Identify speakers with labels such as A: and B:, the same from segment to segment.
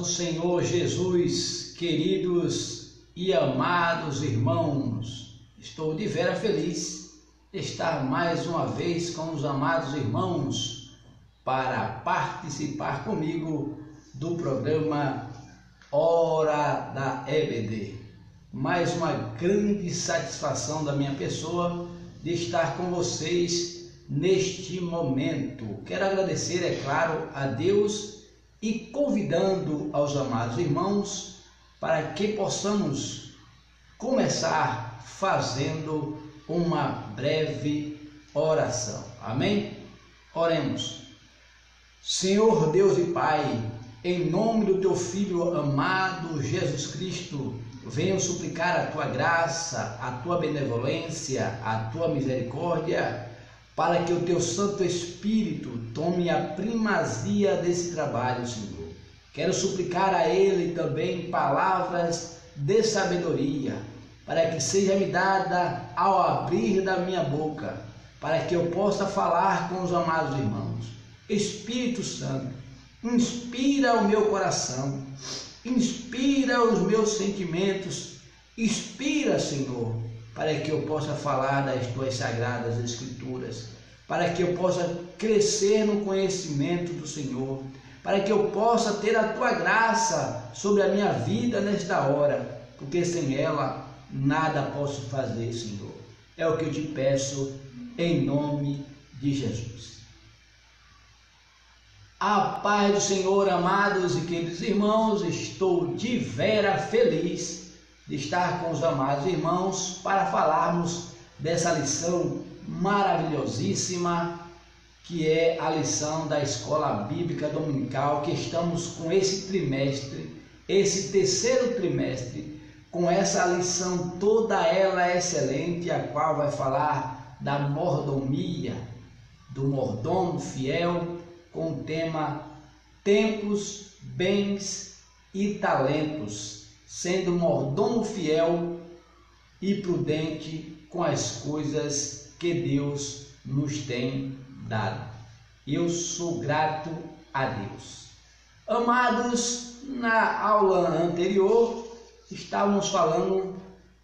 A: do Senhor Jesus, queridos e amados irmãos, estou de vera feliz de estar mais uma vez com os amados irmãos para participar comigo do programa Hora da EBD. Mais uma grande satisfação da minha pessoa de estar com vocês neste momento. Quero agradecer, é claro, a Deus e convidando aos amados irmãos para que possamos começar fazendo uma breve oração. Amém? Oremos. Senhor Deus e Pai, em nome do Teu Filho amado Jesus Cristo, venho suplicar a Tua graça, a Tua benevolência, a Tua misericórdia, para que o Teu Santo Espírito tome a primazia desse trabalho, Senhor. Quero suplicar a Ele também palavras de sabedoria, para que seja me dada ao abrir da minha boca, para que eu possa falar com os amados irmãos. Espírito Santo, inspira o meu coração, inspira os meus sentimentos, inspira, Senhor, para que eu possa falar das Tuas sagradas Escrituras, para que eu possa crescer no conhecimento do Senhor, para que eu possa ter a Tua graça sobre a minha vida nesta hora, porque sem ela nada posso fazer, Senhor. É o que eu te peço em nome de Jesus. A paz do Senhor, amados e queridos irmãos, estou de vera feliz de estar com os amados irmãos para falarmos dessa lição maravilhosíssima que é a lição da Escola Bíblica Dominical, que estamos com esse trimestre, esse terceiro trimestre, com essa lição toda ela excelente, a qual vai falar da mordomia, do mordomo fiel, com o tema tempos, bens e talentos, sendo mordomo fiel e prudente com as coisas que Deus nos tem dado. Eu sou grato a Deus. Amados, na aula anterior estávamos falando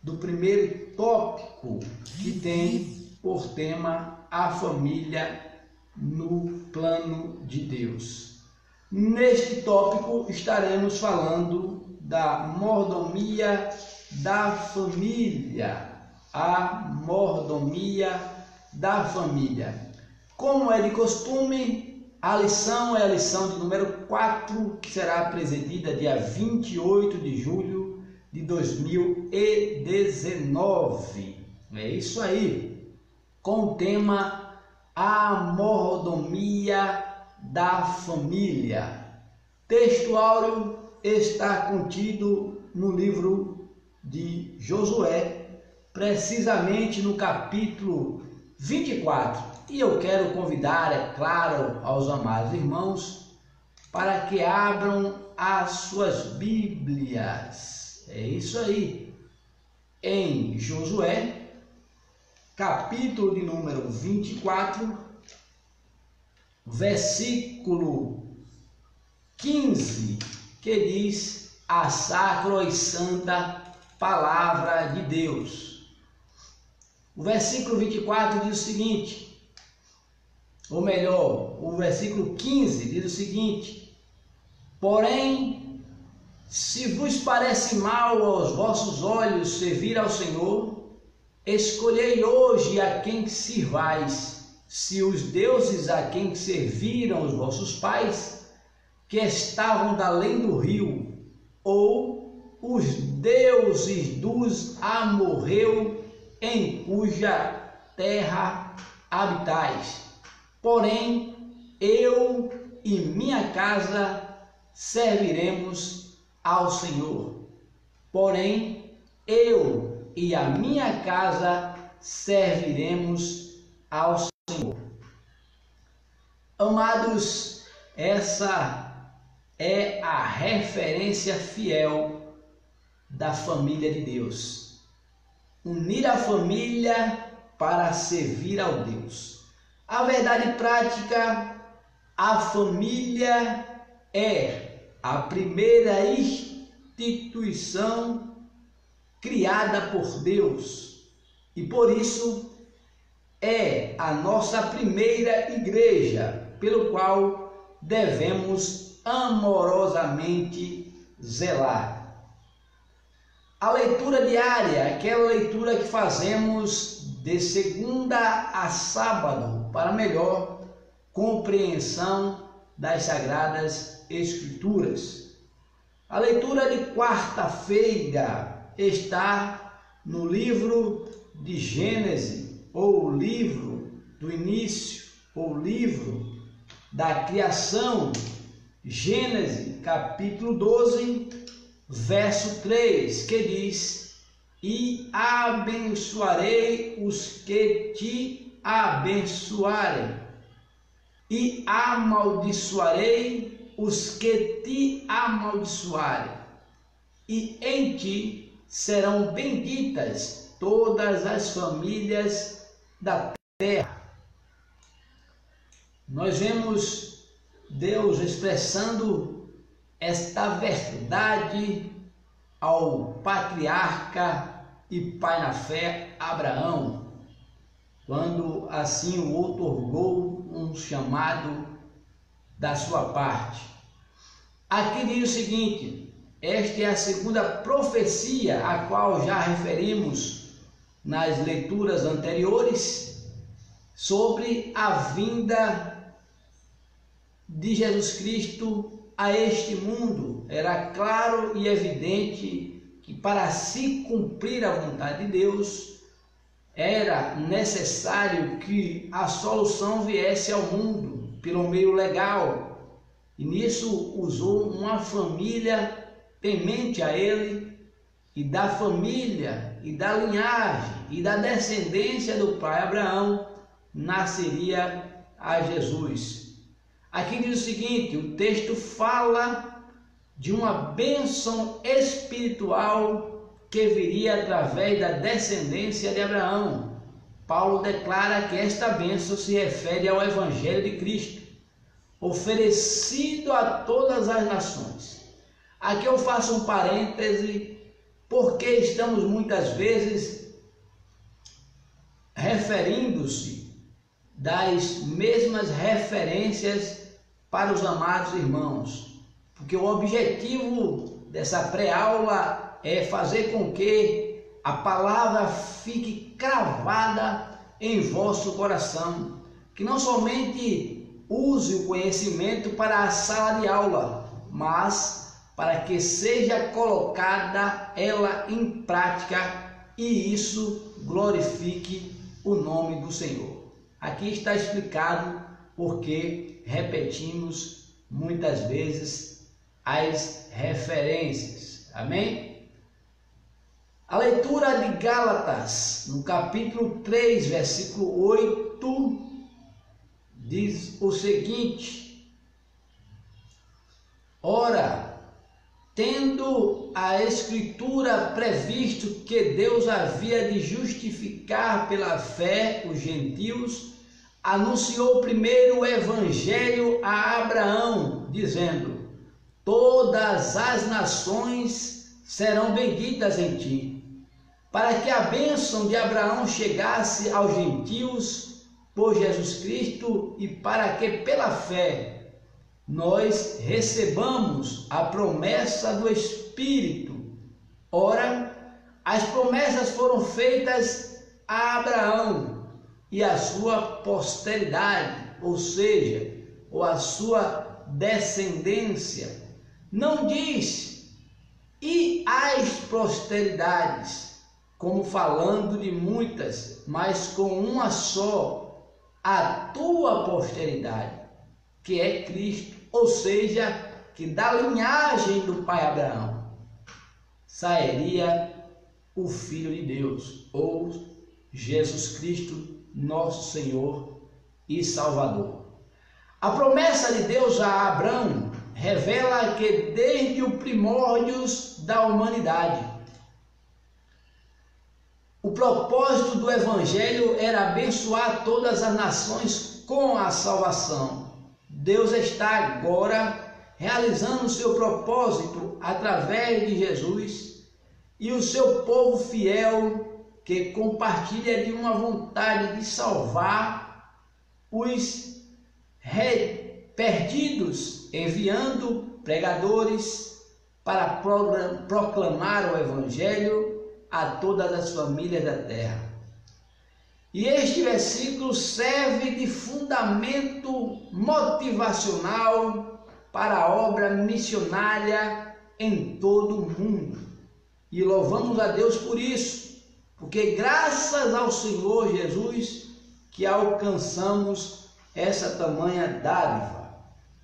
A: do primeiro tópico que tem por tema a família no plano de Deus. Neste tópico estaremos falando da mordomia da família, a mordomia da família. Como é de costume, a lição é a lição de número 4, que será apresentada dia 28 de julho de 2019. É isso aí, com o tema a mordomia da família. Texto áureo está contido no livro de Josué, precisamente no capítulo 24. E eu quero convidar, é claro, aos amados irmãos para que abram as suas Bíblias. É isso aí. Em Josué, capítulo de número 24, versículo 15, que diz a sacra e santa palavra de Deus. O versículo 24 diz o seguinte, ou melhor, o versículo 15 diz o seguinte: porém, se vos parece mal aos vossos olhos servir ao Senhor, escolhei hoje a quem sirvais, se os deuses a quem serviram os vossos pais, que estavam da além do rio, ou os deuses dos amorreus, em cuja terra habitais. Porém, eu e minha casa serviremos ao Senhor. Porém, eu e a minha casa serviremos ao Senhor. Amados, essa é a referência fiel da família de Deus. Unir a família para servir ao Deus. A verdade prática, a família é a primeira instituição criada por Deus, e por isso é a nossa primeira igreja, pelo qual devemos amorosamente zelar. A leitura diária, aquela leitura que fazemos de segunda a sábado para melhor compreensão das Sagradas Escrituras. A leitura de quarta-feira está no livro de Gênesis, ou livro do início, ou livro da criação, Gênesis capítulo 12, verso 3, que diz: e abençoarei os que te abençoarem, e amaldiçoarei os que te amaldiçoarem, e em ti serão benditas todas as famílias da terra. Nós vemos Deus expressando esta verdade ao patriarca e pai na fé Abraão, quando assim o outorgou um chamado da sua parte. Aqui diz o seguinte: esta é a segunda profecia a qual já referimos nas leituras anteriores sobre a vinda de Jesus Cristo a este mundo. Era claro e evidente que para se cumprir a vontade de Deus era necessário que a solução viesse ao mundo pelo meio legal, e nisso usou uma família temente a ele, e da família e da linhagem e da descendência do pai Abraão nasceria a Jesus. Aqui diz o seguinte: o texto fala de uma bênção espiritual que viria através da descendência de Abraão. Paulo declara que esta bênção se refere ao Evangelho de Cristo, oferecido a todas as nações. Aqui eu faço um parêntese, porque estamos muitas vezes referindo-se das mesmas referências para os amados irmãos, porque o objetivo dessa pré-aula é fazer com que a palavra fique cravada em vosso coração, que não somente use o conhecimento para a sala de aula, mas para que seja colocada ela em prática, e isso glorifique o nome do Senhor. Aqui está explicado porque repetimos muitas vezes as referências. Amém? A leitura de Gálatas, no capítulo 3, versículo 8, diz o seguinte: ora, tendo a Escritura previsto que Deus havia de justificar pela fé os gentios, anunciou primeiro o Evangelho a Abraão, dizendo: todas as nações serão benditas em ti, para que a bênção de Abraão chegasse aos gentios por Jesus Cristo, e para que pela fé nós recebamos a promessa do Espírito. Ora, as promessas foram feitas a Abraão e a sua posteridade, ou seja, ou a sua descendência. Não diz e as posteridades, como falando de muitas, mas com uma só, a tua posteridade, que é Cristo, ou seja, que da linhagem do pai Abraão sairia o Filho de Deus, ou Jesus Cristo, nosso Senhor e Salvador. A promessa de Deus a Abraão revela que desde o primórdios da humanidade, o propósito do Evangelho era abençoar todas as nações com a salvação. Deus está agora realizando o seu propósito através de Jesus, e o seu povo fiel que compartilha de uma vontade de salvar os perdidos, enviando pregadores para proclamar o Evangelho a todas as famílias da terra. E este versículo serve de fundamento motivacional para a obra missionária em todo o mundo. E louvamos a Deus por isso, porque graças ao Senhor Jesus que alcançamos essa tamanha dádiva.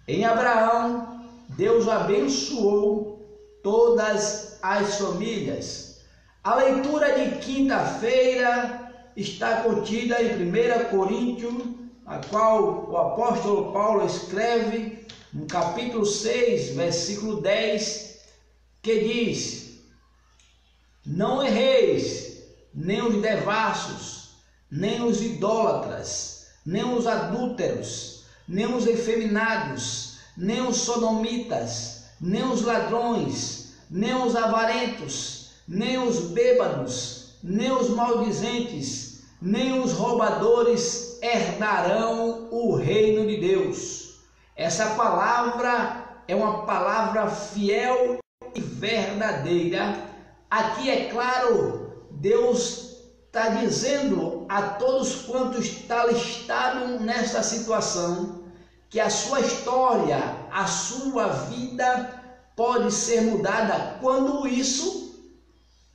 A: Em Abraão, Deus abençoou todas as famílias. A leitura de quinta-feira está contida em 1 Coríntios, a qual o apóstolo Paulo escreve no capítulo 6, versículo 10, que diz: não erreis, nem os devassos, nem os idólatras, nem os adúlteros, nem os efeminados, nem os sodomitas, nem os ladrões, nem os avarentos, nem os bêbados, nem os maldizentes, nem os roubadores herdarão o reino de Deus. Essa palavra é uma palavra fiel e verdadeira. Aqui, é claro, Deus está dizendo a todos quantos está listado nesta situação que a sua história, a sua vida pode ser mudada quando isso,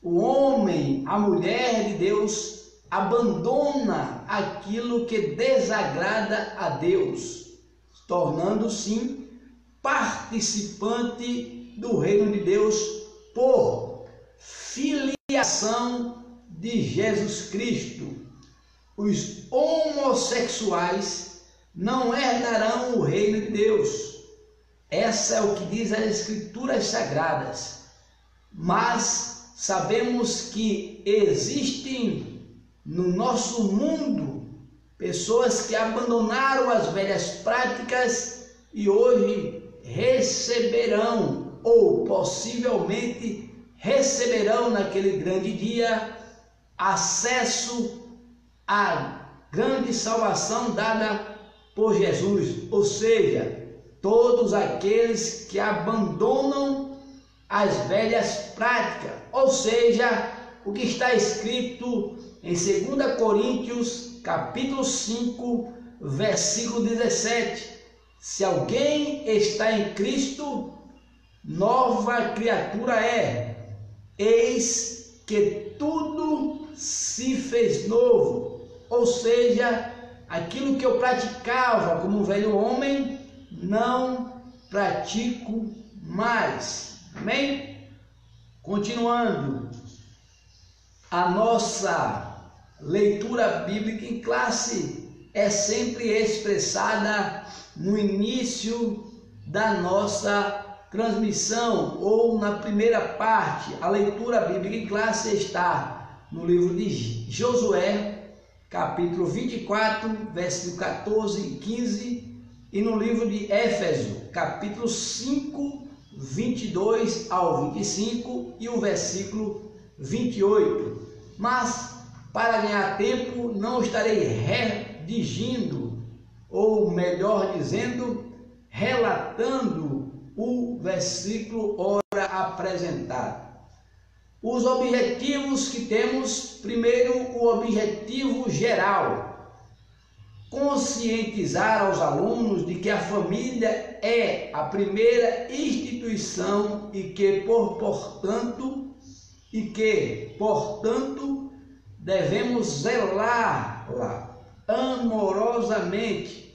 A: o homem, a mulher de Deus, abandona aquilo que desagrada a Deus, tornando-se participante do reino de Deus por filiação de Jesus Cristo. Os homossexuais não herdarão o reino de Deus. Essa é o que diz as Escrituras Sagradas. Mas sabemos que existem no nosso mundo pessoas que abandonaram as velhas práticas e hoje receberão, ou possivelmente receberão naquele grande dia, acesso à grande salvação dada por Jesus. Ou seja, todos aqueles que abandonam as velhas práticas, ou seja, o que está escrito em 2 Coríntios, capítulo 5, versículo 17. Se alguém está em Cristo, nova criatura é. Eis que tudo se fez novo. Ou seja, aquilo que eu praticava como um velho homem, não pratico mais. Amém? Continuando a nossa leitura bíblica em classe é sempre expressada no início da nossa transmissão ou na primeira parte. A leitura bíblica em classe está no livro de Josué, capítulo 24, versículo 14 e 15, e no livro de Éfeso, capítulo 5, 22 ao 25 e o versículo 28. Mas, para ganhar tempo, não estarei redigindo, ou melhor dizendo, relatando o versículo ora apresentado. Os objetivos que temos: primeiro, o objetivo geral, conscientizar aos alunos de que a família é a primeira instituição e que, portanto, devemos zelá-la amorosamente.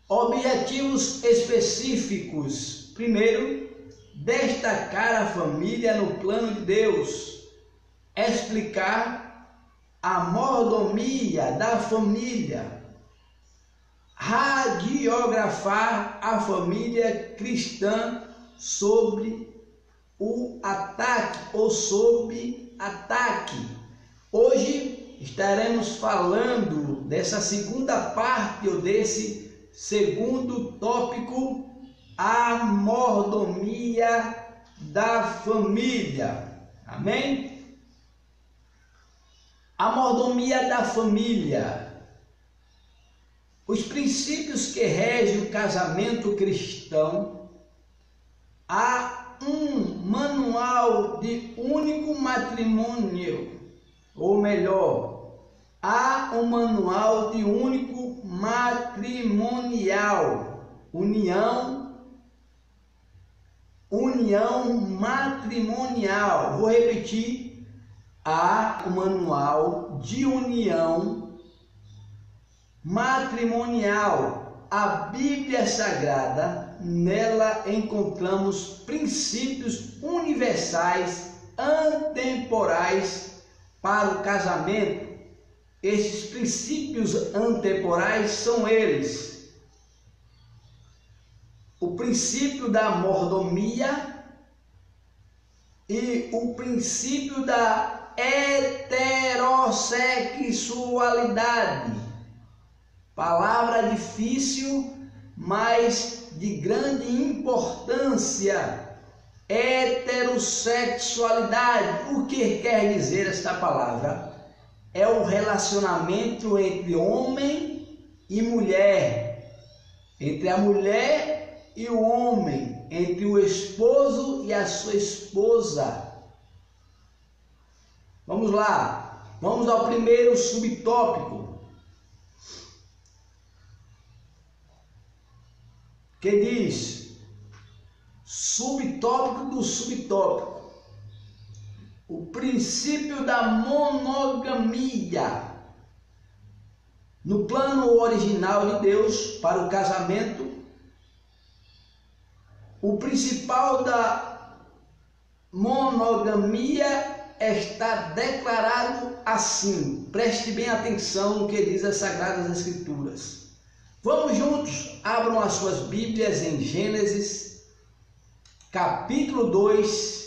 A: Objetivos específicos: primeiro, destacar a família no plano de Deus, explicar a mordomia da família, radiografar a família cristã sobre o ataque ou sob ataque. Hoje estaremos falando dessa segunda parte ou desse segundo tópico, a mordomia da família. Amém? A mordomia da família. Os princípios que regem o casamento cristão. Há um manual de único matrimônio, ou melhor, há um manual de único matrimonial, união matrimonial. Vou repetir: há um manual de união matrimonial. A Bíblia Sagrada, nela encontramos princípios universais, antemporais para o casamento. Esses princípios antemporais são eles: o princípio da mordomia e o princípio da heterossexualidade. Palavra difícil, mas de grande importância. Heterossexualidade. O que quer dizer esta palavra? É o relacionamento entre homem e mulher, entre a mulher e o homem, entre o esposo e a sua esposa. Vamos lá, vamos ao primeiro subtópico, que diz, subtópico do subtópico, o princípio da monogamia. No plano original de Deus para o casamento, o principal da monogamia está declarado assim. Preste bem atenção no que diz as Sagradas Escrituras. Vamos juntos, abram as suas Bíblias em Gênesis, capítulo 2,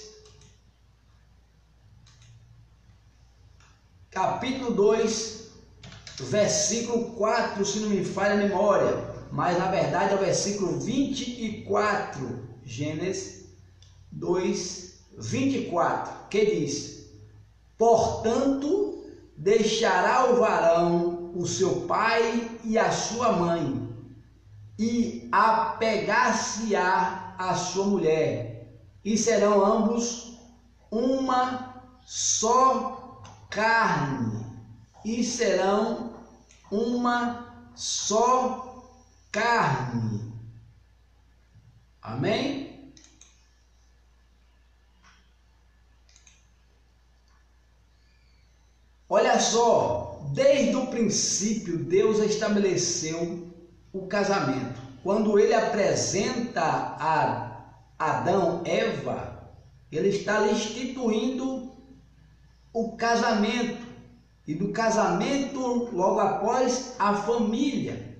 A: versículo 4, se não me falha a memória, mas na verdade é o versículo 24, Gênesis 2, 24, que diz: portanto, deixará o varão o seu pai e a sua mãe, e apegar-se-á a sua mulher, e serão ambos uma só carne. E serão uma só carne. Amém? Olha só, desde o princípio Deus estabeleceu o casamento. Quando ele apresenta a Adão, Eva, ele está instituindo o casamento. E do casamento, logo após, a família,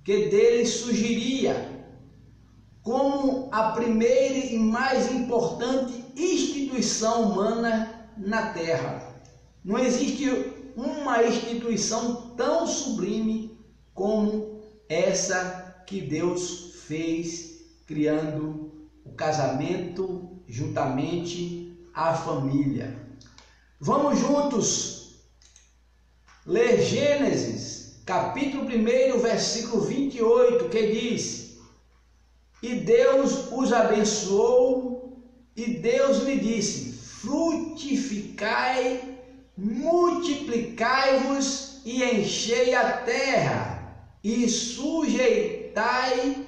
A: que dele surgiria como a primeira e mais importante instituição humana na Terra. Não existe uma instituição tão sublime como essa que Deus fez, criando o casamento juntamente à família. Vamos juntos ler Gênesis, capítulo 1, versículo 28, que diz: e Deus os abençoou, e Deus lhe disse: frutificai, multiplicai-vos e enchei a terra, e sujeitai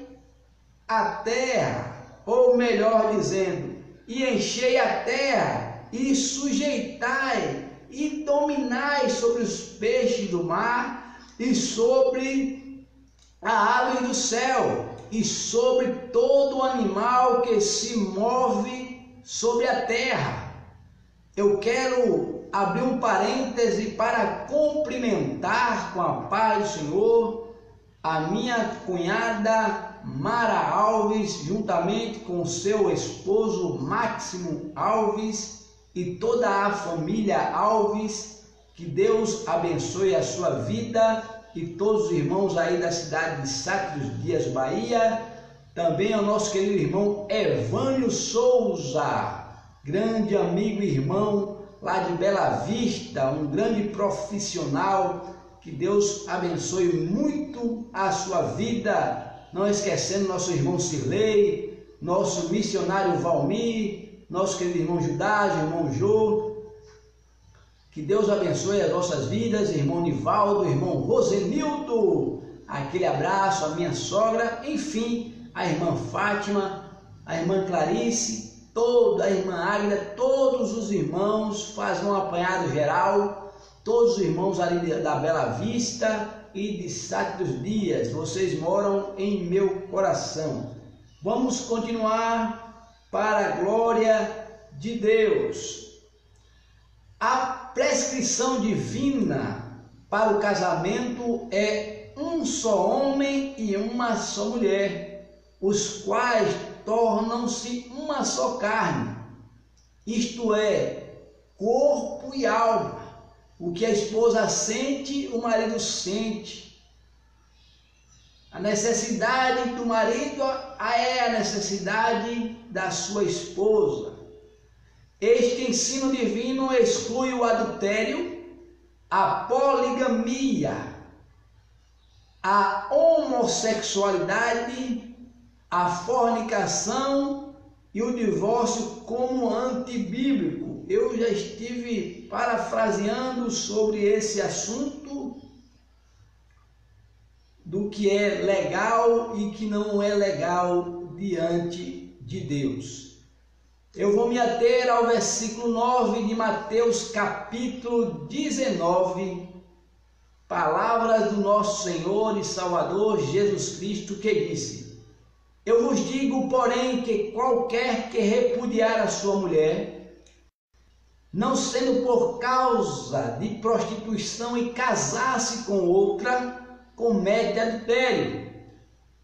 A: a terra, ou melhor dizendo, e enchei a terra, e sujeitai, e dominai sobre os peixes do mar, e sobre a ave do céu, e sobre todo animal que se move sobre a terra. Eu quero abrir um parêntese para cumprimentar com a paz do Senhor a minha cunhada Mara Alves, juntamente com seu esposo Máximo Alves, e toda a família Alves. Que Deus abençoe a sua vida e todos os irmãos aí da cidade de Sacra dos Dias, Bahia. Também ao nosso querido irmão Evânio Souza, grande amigo e irmão lá de Bela Vista, um grande profissional. Que Deus abençoe muito a sua vida. Não esquecendo nosso irmão Cirlei, nosso missionário Valmir, nosso querido irmão Judá, irmão Jô. Que Deus abençoe as nossas vidas, irmão Nivaldo, irmão Rosenildo. Aquele abraço, a minha sogra, enfim, a irmã Fátima, a irmã Clarice, toda a irmã Águida, todos os irmãos, fazem um apanhado geral, todos os irmãos ali da Bela Vista e de Sacra dos Dias, vocês moram em meu coração. Vamos continuar para a glória de Deus. A prescrição divina para o casamento é um só homem e uma só mulher, os quais tornam-se uma só carne, isto é, corpo e alma. O que a esposa sente, o marido sente. A necessidade do marido é a necessidade da sua esposa. Este ensino divino exclui o adultério, a poligamia, a homossexualidade, a fornicação e o divórcio como antibíblico. Eu já estive parafraseando sobre esse assunto do que é legal e que não é legal diante de Deus. Eu vou me ater ao versículo 9 de Mateus capítulo 19, palavras do nosso Senhor e Salvador Jesus Cristo, que disse: Eu vos digo, porém, que qualquer que repudiar a sua mulher, não sendo por causa de prostituição e casar-se com outra, comete adultério.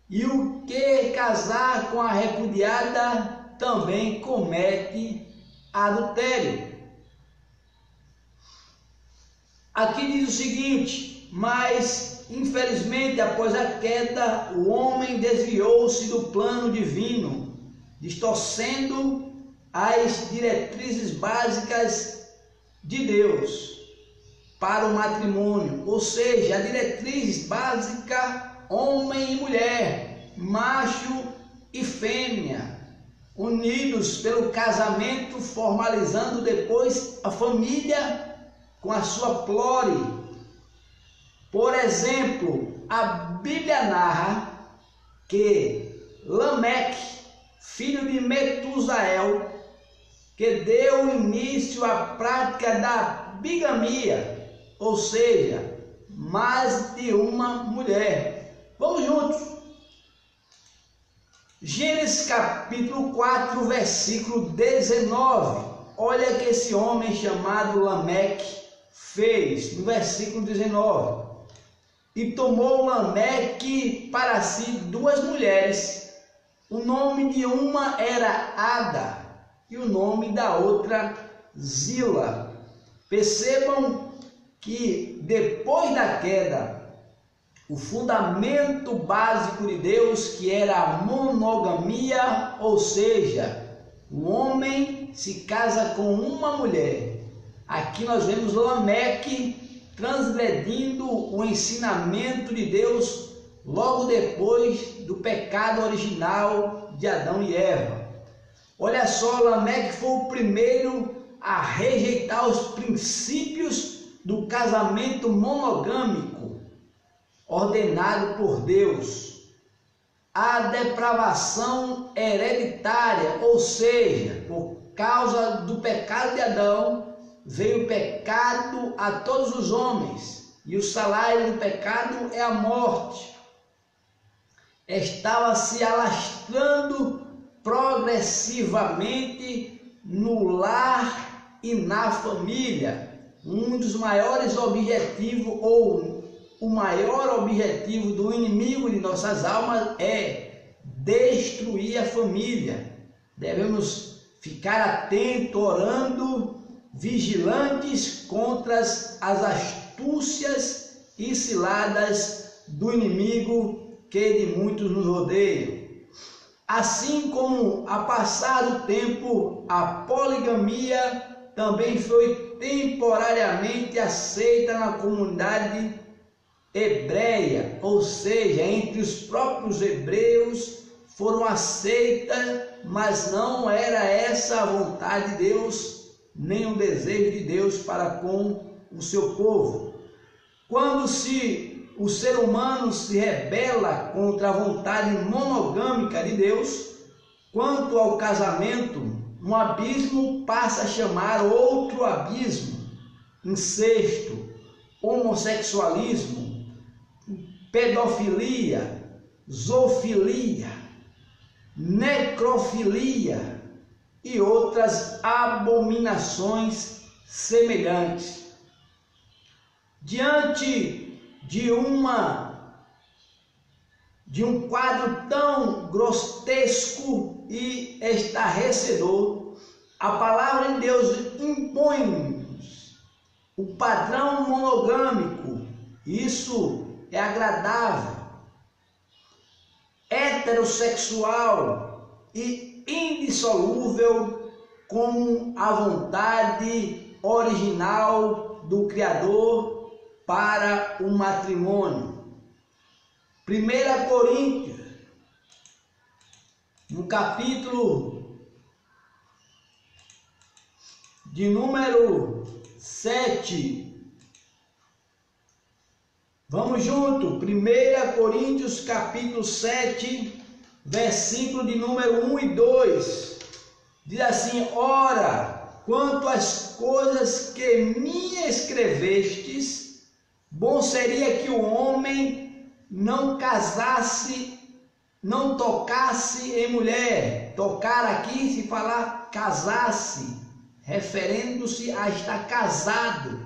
A: E o que casar com a repudiada também comete adultério. Aqui diz o seguinte: mas infelizmente após a queda o homem desviou-se do plano divino, distorcendo as diretrizes básicas de Deus para o matrimônio, ou seja, a diretriz básica homem e mulher, macho e fêmea, unidos pelo casamento, formalizando depois a família com a sua prole. Por exemplo, a Bíblia narra que Lameque, filho de Metusael, que deu início à prática da bigamia, ou seja, mais de uma mulher. Vamos juntos. Gênesis capítulo 4, versículo 19. Olha que esse homem chamado Lameque fez, no versículo 19. E tomou Lameque para si duas mulheres. O nome de uma era Ada e o nome da outra Zila. Percebam que depois da queda, o fundamento básico de Deus, que era a monogamia, ou seja, o homem se casa com uma mulher. Aqui nós vemos Lameque transgredindo o ensinamento de Deus logo depois do pecado original de Adão e Eva. Olha só, Lameque foi o primeiro a rejeitar os princípios do casamento monogâmico ordenado por Deus. A depravação hereditária, ou seja, por causa do pecado de Adão, veio o pecado a todos os homens, e o salário do pecado é a morte. Estava se alastrando progressivamente no lar e na família. Um dos maiores objetivos, ou o maior objetivo do inimigo de nossas almas é destruir a família. Devemos ficar atentos, orando, vigilantes contra as astúcias e ciladas do inimigo que de muitos nos rodeiam. Assim como, a passar do tempo, a poligamia também foi temporariamente aceita na comunidade hebreia, ou seja, entre os próprios hebreus foram aceitas, mas não era essa a vontade de Deus, nem o desejo de Deus para com o seu povo. Quando o ser humano se rebela contra a vontade monogâmica de Deus, quanto ao casamento, um abismo passa a chamar outro abismo: incesto, homossexualismo, pedofilia, zoofilia, necrofilia e outras abominações semelhantes. Diante de um quadro tão grotesco e estarrecedor, a palavra de Deus impõe-nos o padrão monogâmico. Isso é agradável, heterossexual e indissolúvel com a vontade original do Criador para o matrimônio. 1 Coríntios, no capítulo de número 7, vamos junto, 1 Coríntios capítulo 7, versículo de número 1 e 2, diz assim: ora, quanto às coisas que me escrevestes, bom seria que o homem não casasse, não tocasse em mulher. Tocar aqui se falar casasse, referindo-se a estar casado,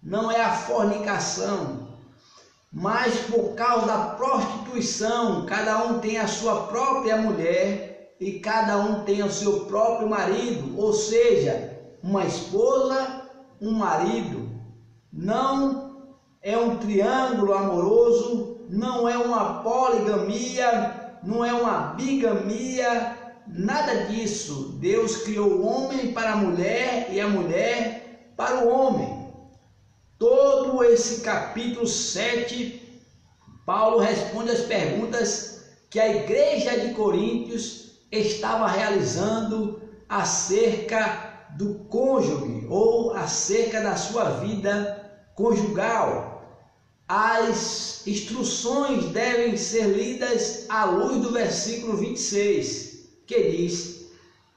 A: não é a fornicação. Mas por causa da prostituição, cada um tem a sua própria mulher e cada um tem o seu próprio marido, ou seja, uma esposa, um marido. Não é um triângulo amoroso, não é uma poligamia, não é uma bigamia, nada disso. Deus criou o homem para a mulher e a mulher para o homem. Todo esse capítulo 7, Paulo responde às perguntas que a igreja de Coríntios estava realizando acerca do cônjuge ou acerca da sua vida conjugal. As instruções devem ser lidas à luz do versículo 26, que diz: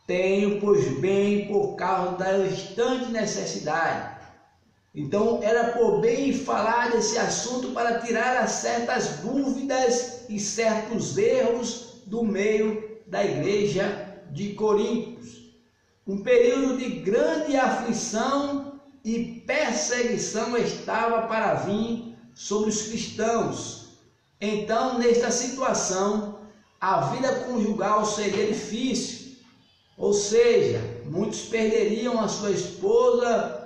A: tenho, pois bem, por causa da instante necessidade. Então, era por bem falar desse assunto para tirar certas dúvidas e certos erros do meio da igreja de Coríntios. Um período de grande aflição e perseguição estava para vir sobre os cristãos. Então, nesta situação, a vida conjugal seria difícil, ou seja, muitos perderiam a sua esposa,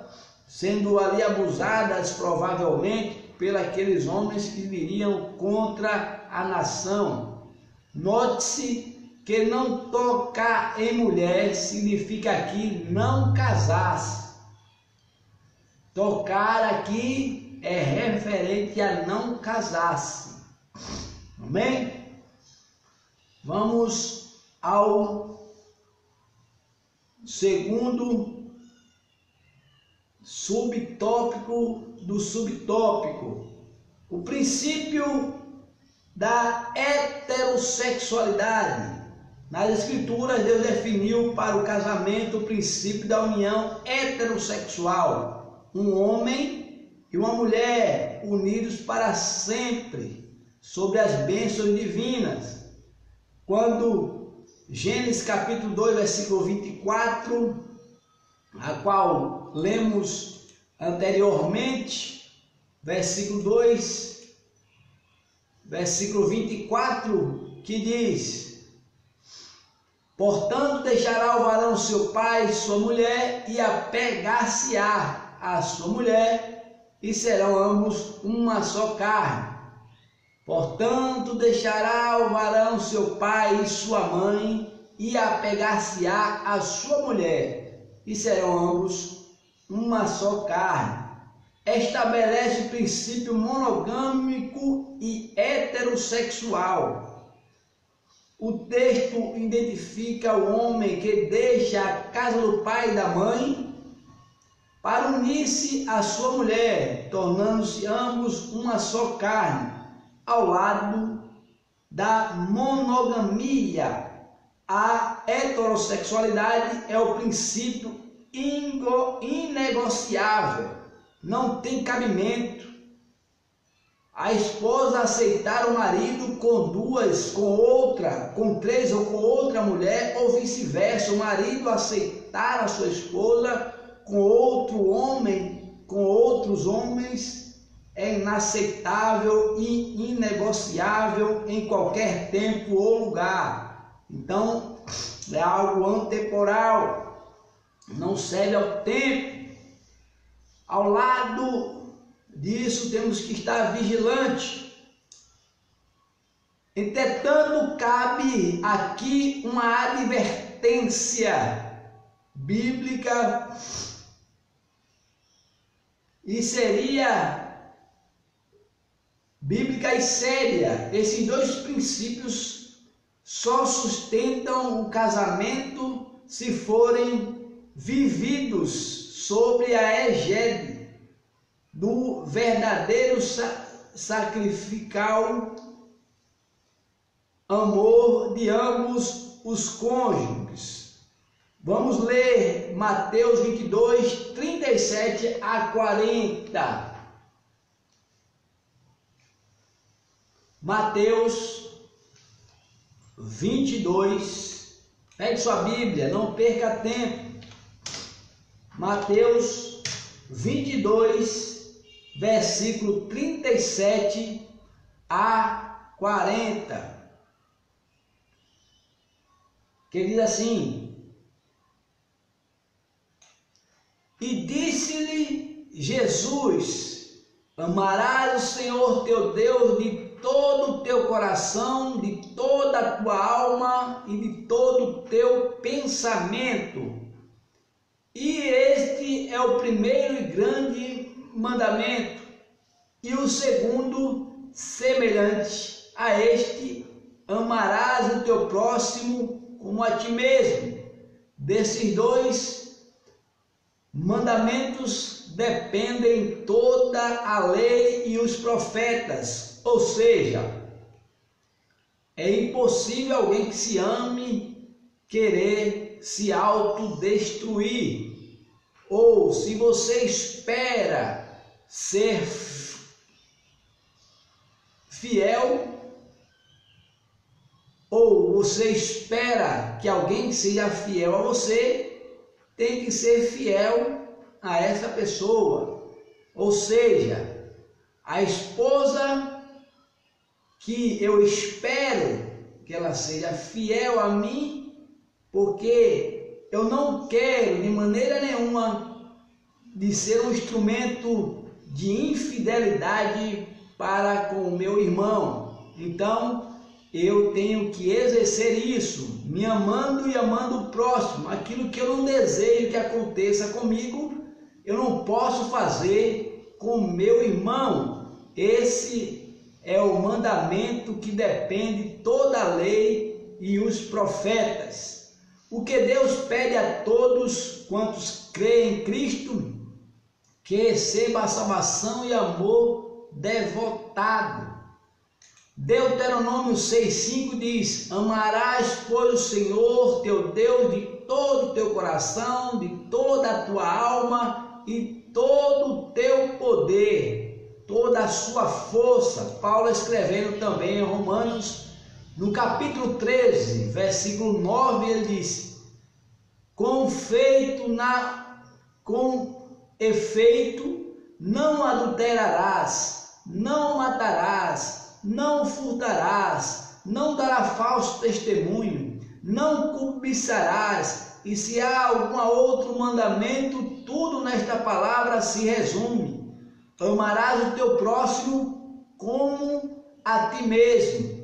A: sendo ali abusadas provavelmente pelos aqueles homens que viriam contra a nação. Note-se que não tocar em mulher significa aqui não casar-se. Tocar aqui é referente a não casar-se. Amém? Vamos ao segundo subtópico do subtópico. O princípio da heterossexualidade. Nas Escrituras, Deus definiu para o casamento o princípio da união heterossexual. Um homem e uma mulher unidos para sempre, sob as bênçãos divinas. Quando Gênesis capítulo 2, versículo 24, a qual lemos anteriormente, versículo 2, versículo 24, que diz: portanto deixará o varão seu pai e sua mulher, e apegar-se-á à sua mulher, e serão ambos uma só carne. Portanto, deixará o varão seu pai e sua mãe, e apegar-se-á à sua mulher, e serão ambos uma só carne. Estabelece o princípio monogâmico e heterossexual. O texto identifica o homem que deixa a casa do pai e da mãe para unir-se à sua mulher, tornando-se ambos uma só carne, ao lado da monogamia. A heterossexualidade é o princípio inegociável, não tem cabimento. A esposa aceitar o marido com duas, com outra, com três ou com outra mulher, ou vice-versa, o marido aceitar a sua esposa com outro homem, com outros homens, é inaceitável e inegociável em qualquer tempo ou lugar. Então, é algo antemporal, não serve ao tempo. Ao lado disso, temos que estar vigilante. Entretanto, cabe aqui uma advertência bíblica, e seria bíblica e séria. Esses dois princípios só sustentam o casamento se forem vividos sobre a égide do verdadeiro sacrificial amor de ambos os cônjuges. Vamos ler Mateus 22, 37 a 40. Mateus 22, pegue sua Bíblia, não perca tempo. Mateus 22, versículo 37 a 40, que diz assim: E disse-lhe Jesus: Amarás o Senhor teu Deus de todo o teu coração, de toda a tua alma e de todo o teu pensamento. E este é o primeiro e grande mandamento. E o segundo, semelhante a este: amarás o teu próximo como a ti mesmo. Desses dois mandamentos dependem toda a lei e os profetas. Ou seja, é impossível alguém que se ame querer se autodestruir. Ou se você espera ser fiel, ou você espera que alguém seja fiel a você, tem que ser fiel a essa pessoa. Ou seja, a esposa que eu espero que ela seja fiel a mim, porque eu não quero de maneira nenhuma de ser um instrumento de infidelidade para com o meu irmão. Então, eu tenho que exercer isso, me amando e amando o próximo. Aquilo que eu não desejo que aconteça comigo, eu não posso fazer com o meu irmão. Esse é o mandamento que depende toda a lei e os profetas. O que Deus pede a todos quantos creem em Cristo, que receba a salvação e amor devotado. Deuteronômio 6,5 diz: Amarás, pois, o Senhor teu Deus de todo o teu coração, de toda a tua alma e todo o teu poder, toda a sua força. Paulo escrevendo também em Romanos, no capítulo 13, versículo 9, ele diz: com efeito, não adulterarás, não matarás, não furtarás, não darás falso testemunho, não cobiçarás. E se há algum outro mandamento, tudo nesta palavra se resume: Amarás o teu próximo como a ti mesmo.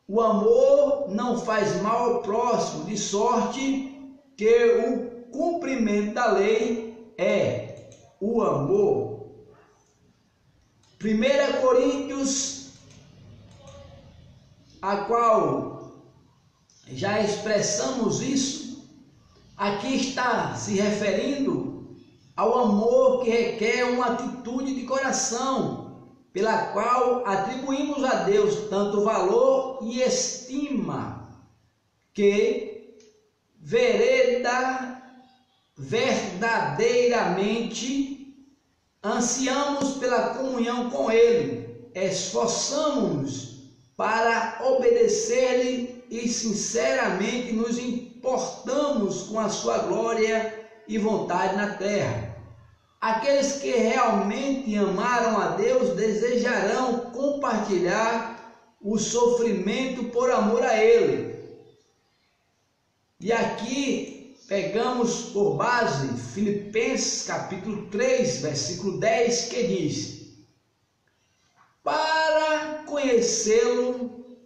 A: O amor não faz mal ao próximo, de sorte que o cumprimento da lei é o amor. 1 Coríntios, a qual já expressamos isso, aqui está se referindo ao amor que requer uma atitude de coração, pela qual atribuímos a Deus tanto valor e estima, que verdadeiramente ansiamos pela comunhão com Ele, esforçamos-nos para obedecer-lhe e sinceramente nos importamos com a sua glória e vontade na terra. Aqueles que realmente amaram a Deus desejarão compartilhar o sofrimento por amor a Ele. E aqui pegamos por base Filipenses capítulo 3, versículo 10, que diz: para conhecê-lo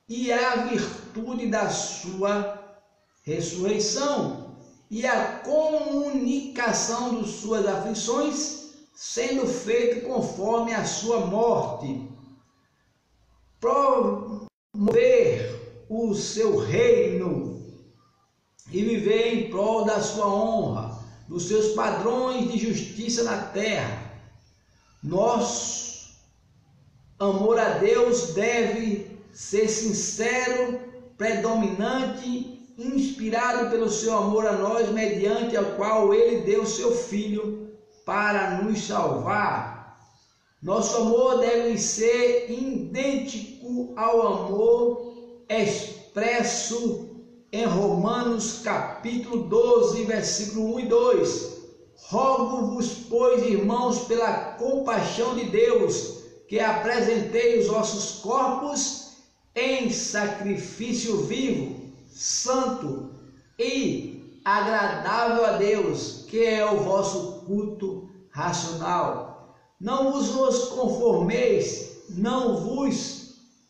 A: e a virtude da sua ressurreição e a comunicação de suas aflições, sendo feito conforme a sua morte, promover o seu reino e viver em prol da sua honra, dos seus padrões de justiça na terra. Nosso amor a Deus deve ser sincero, predominante, inspirado pelo seu amor a nós, mediante ao qual Ele deu seu Filho para nos salvar. Nosso amor deve ser idêntico ao amor expresso em Romanos capítulo 12, versículo 1 e 2. Rogo-vos, pois, irmãos, pela compaixão de Deus, que apresentei os vossos corpos em sacrifício vivo, santo e agradável a Deus, que é o vosso culto racional. Não vos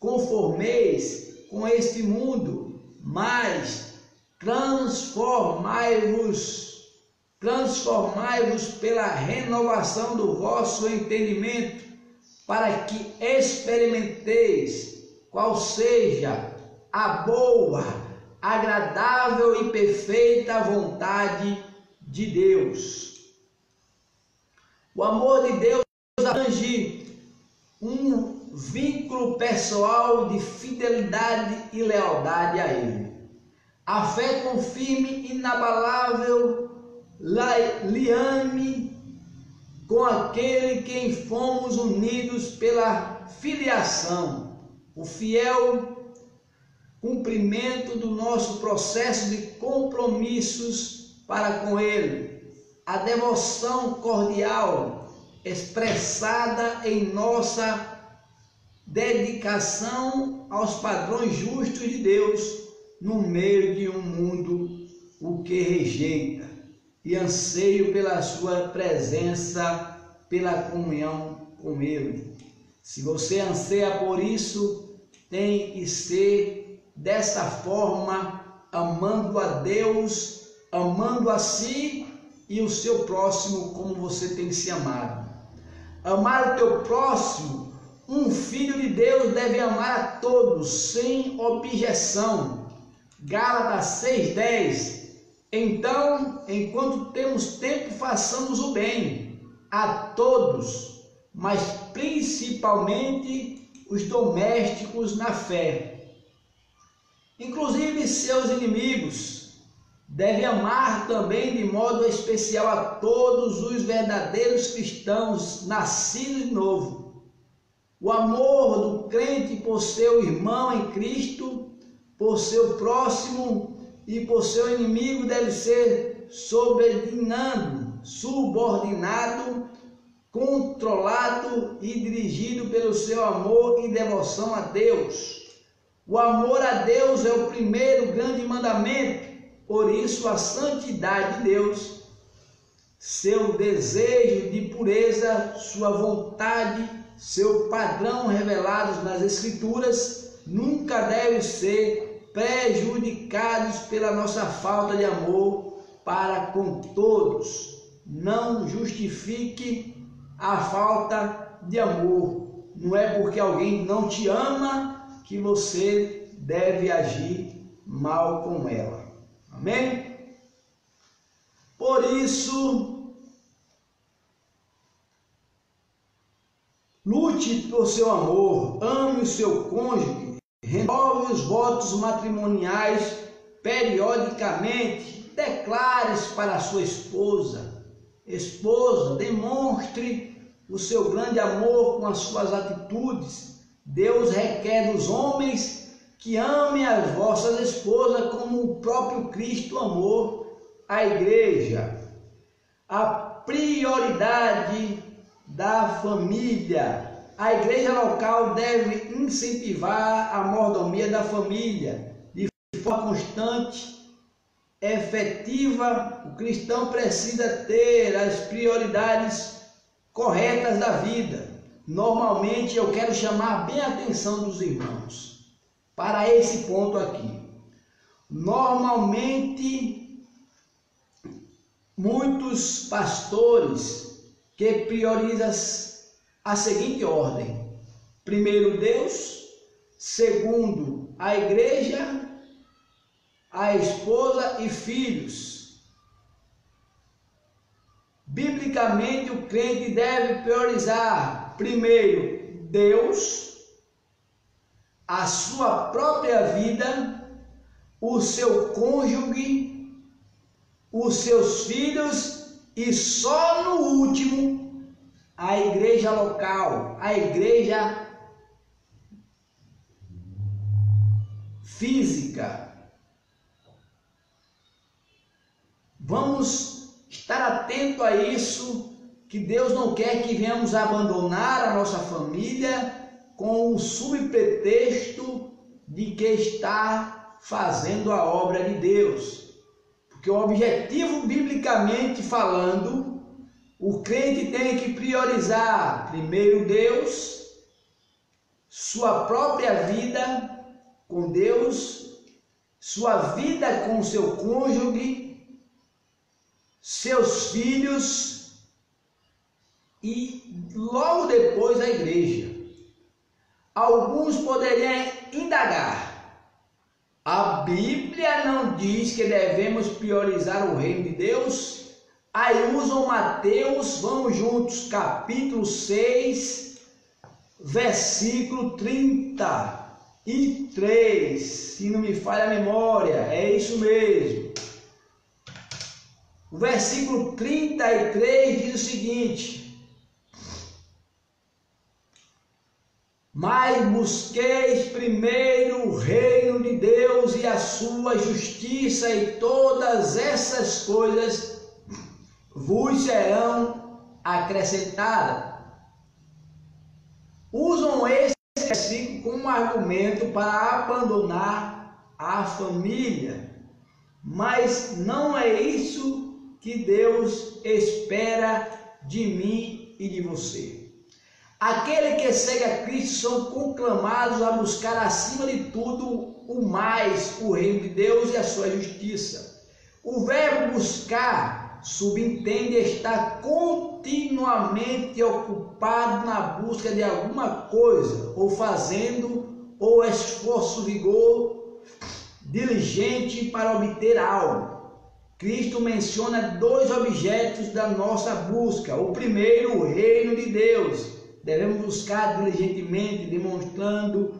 A: conformeis com este mundo, mas transformai-vos pela renovação do vosso entendimento, para que experimenteis qual seja a boa, agradável e perfeita vontade de Deus. O amor de Deus abrange um vínculo pessoal de fidelidade e lealdade a Ele. A fé com firme, inabalável liame com aquele em quem fomos unidos pela filiação, o fiel cumprimento do nosso processo de compromissos para com Ele, a devoção cordial expressada em nossa dedicação aos padrões justos de Deus no meio de um mundo o que rejeita, e anseio pela sua presença, pela comunhão com Ele. Se você anseia por isso, tem que ser dessa forma, amando a Deus, amando a si e o seu próximo como você tem se amado. Amar o teu próximo, um filho de Deus deve amar a todos, sem objeção. Gálatas 6,10. Então, enquanto temos tempo, façamos o bem a todos, mas principalmente os domésticos na fé. Inclusive seus inimigos. Deve amar também de modo especial a todos os verdadeiros cristãos nascidos de novo. O amor do crente por seu irmão em Cristo, por seu próximo e por seu inimigo deve ser subordinado, controlado e dirigido pelo seu amor e devoção a Deus. O amor a Deus é o primeiro grande mandamento, por isso a santidade de Deus seu desejo de pureza, sua vontade, seu padrão revelados nas Escrituras, nunca devem ser prejudicados pela nossa falta de amor para com todos. Não justifique a falta de amor. Não é porque alguém não te ama que você deve agir mal com ela. Amém? Por isso, lute por seu amor, ame o seu cônjuge, renove os votos matrimoniais periodicamente, declare-se para a sua esposa. Esposa, demonstre o seu grande amor com as suas atitudes. Deus requer dos homens que amem as vossas esposas como o próprio Cristo amou a igreja. A prioridade da família. A igreja local deve incentivar a mordomia da família de forma constante, efetiva. O cristão precisa ter as prioridades corretas da vida. Normalmente eu quero chamar bem a atenção dos irmãos para esse ponto aqui. Normalmente muitos pastores que priorizam a seguinte ordem: primeiro Deus, segundo a igreja, a esposa e filhos. Biblicamente, o crente deve priorizar primeiro Deus, a sua própria vida, o seu cônjuge, os seus filhos e só no último a igreja local, a igreja física. Vamos estar atento a isso, que Deus não quer que venhamos abandonar a nossa família com o subpretexto de que está fazendo a obra de Deus. Porque o objetivo, biblicamente falando, o crente tem que priorizar primeiro Deus, sua própria vida com Deus, sua vida com seu cônjuge, seus filhos e logo depois a igreja. Alguns poderiam indagar: a Bíblia não diz que devemos priorizar o reino de Deus? Aí usam Mateus, vamos juntos, capítulo 6, versículo 33, se não me falha a memória, é isso mesmo. O versículo 33 diz o seguinte: mas busqueis primeiro o reino de Deus e a sua justiça, e todas essas coisas vos serão acrescentadas. Usam esse versículo como argumento para abandonar a família, mas não é isso que Deus espera de mim e de você. Aqueles que seguem a Cristo são conclamados a buscar acima de tudo o mais, o reino de Deus e a sua justiça. O verbo buscar subentende estar continuamente ocupado na busca de alguma coisa, ou fazendo, ou esforço, vigor, diligente para obter algo. Cristo menciona dois objetos da nossa busca. O primeiro, o reino de Deus. Devemos buscar diligentemente, demonstrando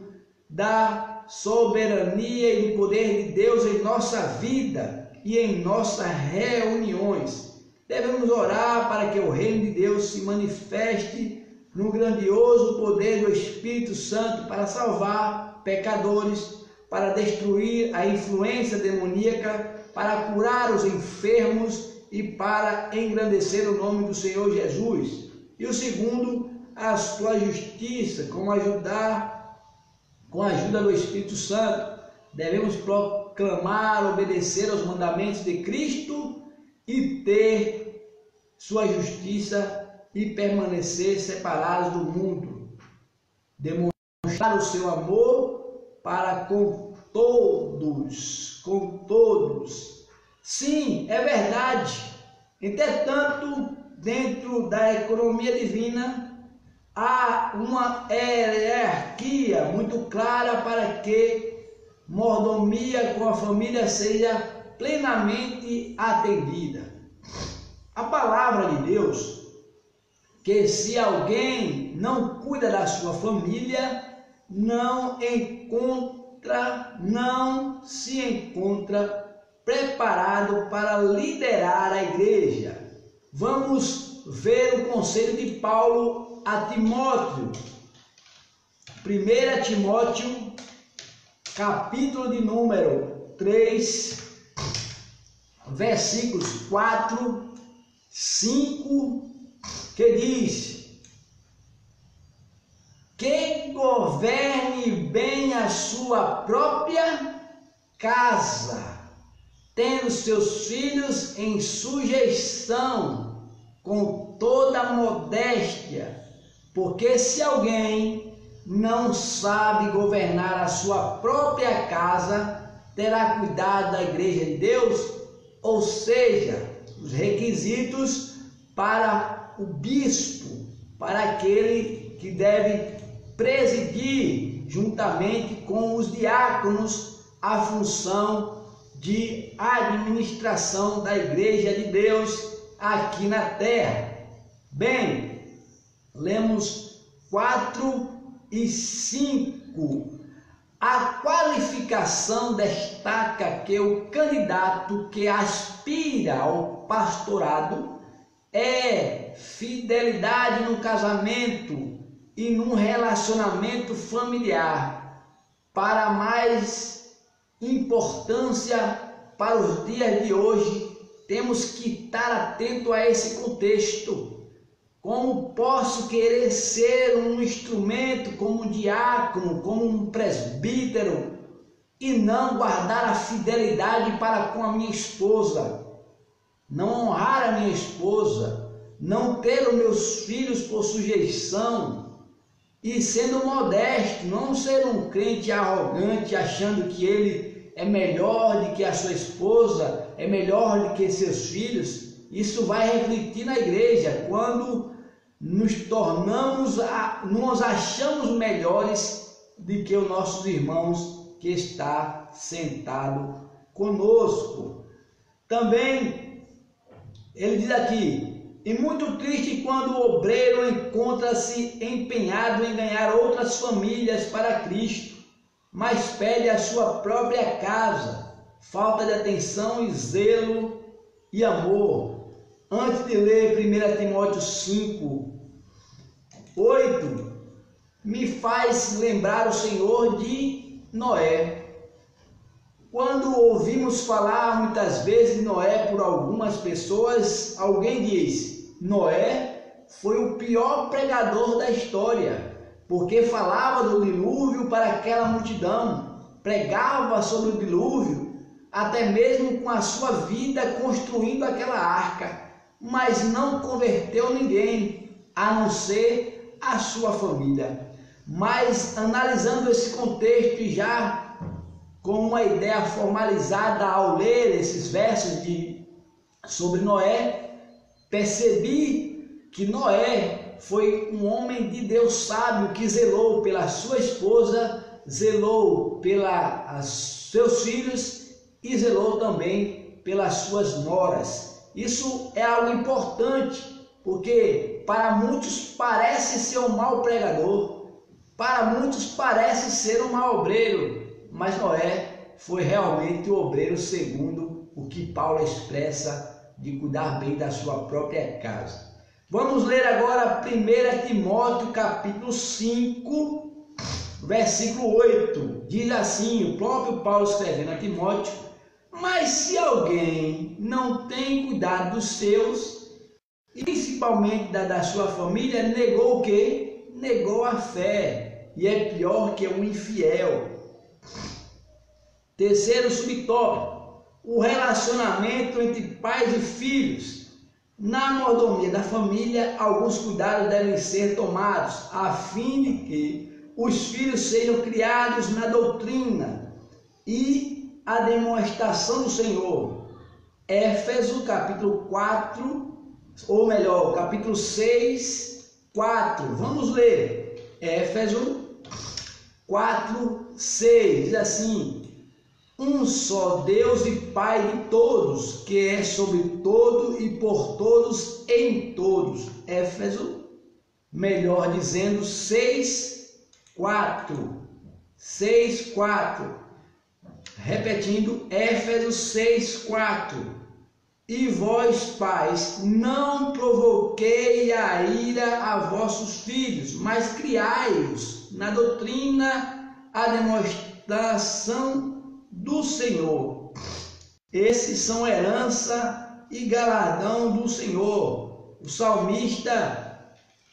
A: da soberania e do poder de Deus em nossa vida e em nossas reuniões. Devemos orar para que o reino de Deus se manifeste no grandioso poder do Espírito Santo para salvar pecadores, para destruir a influência demoníaca, para curar os enfermos e para engrandecer o nome do Senhor Jesus. E o segundo, a sua justiça, com a ajuda do Espírito Santo. Devemos proclamar, obedecer aos mandamentos de Cristo e ter sua justiça e permanecer separados do mundo, demonstrar o seu amor para com todos, Sim, é verdade. Entretanto, dentro da economia divina, há uma hierarquia muito clara para que mordomia com a família seja plenamente atendida. A palavra de Deus, que se alguém não cuida da sua família, não se encontra preparado para liderar a igreja. Vamos ver o conselho de Paulo a Timóteo. 1 Timóteo, capítulo de número 3, versículos 4, 5, que diz: que governe bem a sua própria casa, tendo seus filhos em sujeição, com toda modéstia, porque se alguém não sabe governar a sua própria casa, terá cuidado da igreja de Deus, ou seja, os requisitos para o bispo, para aquele que deve presidir juntamente com os diáconos a função de administração da igreja de Deus aqui na terra. Bem, lemos 4 e 5. A qualificação destaca que o candidato que aspira ao pastorado é fidelidade no casamento e num relacionamento familiar. Para mais importância para os dias de hoje, temos que estar atento a esse contexto. Como posso querer ser um instrumento, como um diácono, como um presbítero, e não guardar a fidelidade para com a minha esposa, não honrar a minha esposa, não ter os meus filhos por sujeição, e sendo modesto, não ser um crente arrogante, achando que ele é melhor do que a sua esposa, é melhor do que seus filhos. Isso vai refletir na igreja, quando nos achamos melhores do que os nossos irmãos que está sentado conosco. Também, ele diz aqui: e muito triste quando o obreiro encontra-se empenhado em ganhar outras famílias para Cristo, mas perde a sua própria casa, falta de atenção e zelo e amor. Antes de ler 1 Timóteo 5, 8, me faz lembrar o Senhor de Noé. Quando ouvimos falar muitas vezes de Noé por algumas pessoas, alguém diz: Noé foi o pior pregador da história, porque falava do dilúvio para aquela multidão, pregava sobre o dilúvio, até mesmo com a sua vida construindo aquela arca, mas não converteu ninguém, a não ser a sua família. Mas analisando esse contexto e já com uma ideia formalizada ao ler esses versos sobre Noé, percebi que Noé foi um homem de Deus sábio que zelou pela sua esposa, zelou pelos seus filhos e zelou também pelas suas noras. Isso é algo importante, porque para muitos parece ser um mau pregador, para muitos parece ser um mau obreiro, mas Noé foi realmente o obreiro segundo o que Paulo expressa de cuidar bem da sua própria casa. Vamos ler agora 1 Timóteo capítulo 5, versículo 8. Diz assim, o próprio Paulo escrevendo a Timóteo: mas se alguém não tem cuidado dos seus, e principalmente da sua família, negou o quê? Negou a fé, e é pior que um infiel. Terceiro subtópico: o relacionamento entre pais e filhos. Na mordomia da família, alguns cuidados devem ser tomados, a fim de que os filhos sejam criados na doutrina e a demonstração do Senhor. Éfeso, capítulo 4, ou melhor, capítulo 6, 4. Vamos ler. Éfeso 4, 6. Diz assim: um só Deus e Pai de todos, que é sobre todo e por todos em todos. Éfeso, melhor dizendo, 6, 4. 6, 4. Repetindo, Éfeso 6, 4. E vós, pais, não provoquei a ira a vossos filhos, mas criai-os na doutrina, a demonstração do Senhor. Esses são herança e galardão do Senhor. O salmista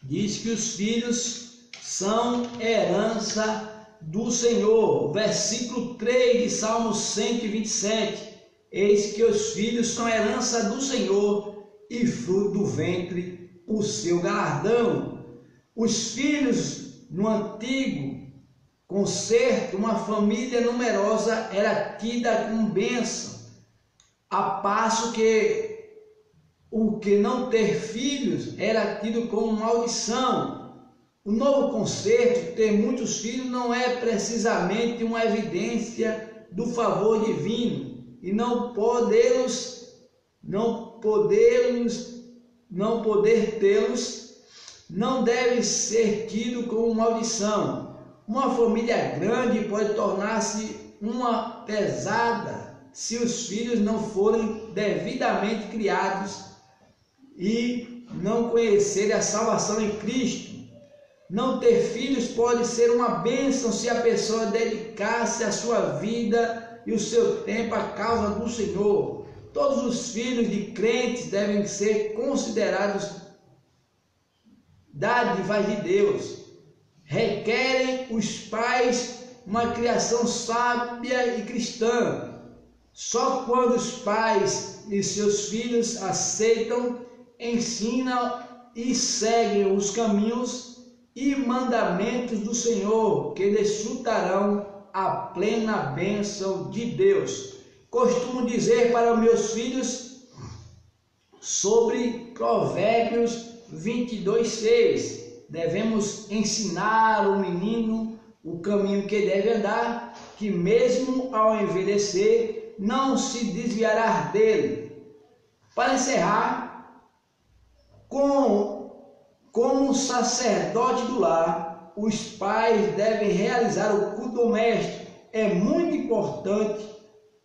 A: diz que os filhos são herança do Senhor. Versículo 3 de Salmo 127. Eis que os filhos são herança do Senhor e fruto do ventre o seu galardão. Os filhos no antigo concerto, uma família numerosa era tida como bênção, a passo que o que não ter filhos era tido como maldição. O novo concerto, ter muitos filhos, não é precisamente uma evidência do favor divino, e não poder tê-los não deve ser tido como maldição. Uma família grande pode tornar-se uma pesada se os filhos não forem devidamente criados e não conhecerem a salvação em Cristo. Não ter filhos pode ser uma bênção se a pessoa dedicar-se a sua vida e o seu tempo à causa do Senhor. Todos os filhos de crentes devem ser considerados dádivas de Deus. Requerem os pais uma criação sábia e cristã. Só quando os pais e seus filhos aceitam, ensinam e seguem os caminhos e mandamentos do Senhor, que desfrutarão a plena bênção de Deus. Costumo dizer para os meus filhos sobre Provérbios 22:6. Devemos ensinar o menino o caminho que deve andar, que mesmo ao envelhecer não se desviará dele. Para encerrar, como sacerdote do lar, os pais devem realizar o culto doméstico. É muito importante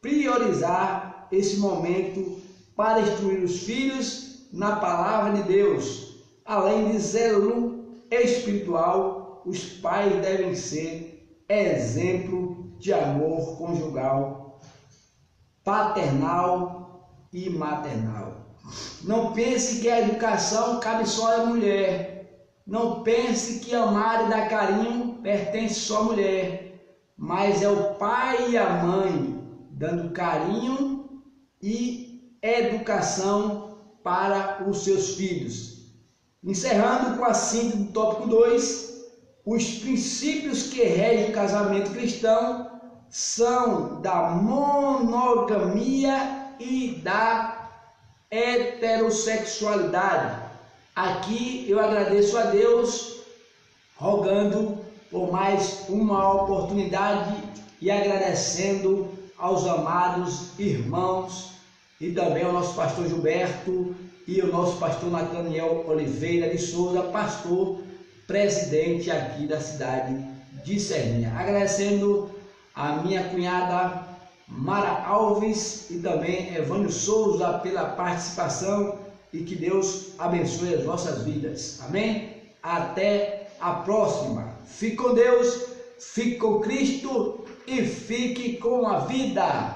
A: priorizar esse momento para instruir os filhos na palavra de Deus. Além de zelo espiritual, os pais devem ser exemplo de amor conjugal, paternal e maternal. Não pense que a educação cabe só à mulher. Não pense que amar e dar carinho pertence só à mulher. Mas é o pai e a mãe dando carinho e educação para os seus filhos. Encerrando com a síntese do tópico 2, os princípios que regem o casamento cristão são da monogamia e da heterossexualidade. Aqui eu agradeço a Deus, rogando por mais uma oportunidade e agradecendo aos amados irmãos e também ao nosso pastor Gilberto e o nosso pastor Nathaniel Oliveira de Souza, pastor presidente aqui da cidade de Serrinha. Agradecendo a minha cunhada Mara Alves e também Evânio Souza pela participação, e que Deus abençoe as nossas vidas. Amém? Até a próxima. Fique com Deus, fique com Cristo e fique com a vida.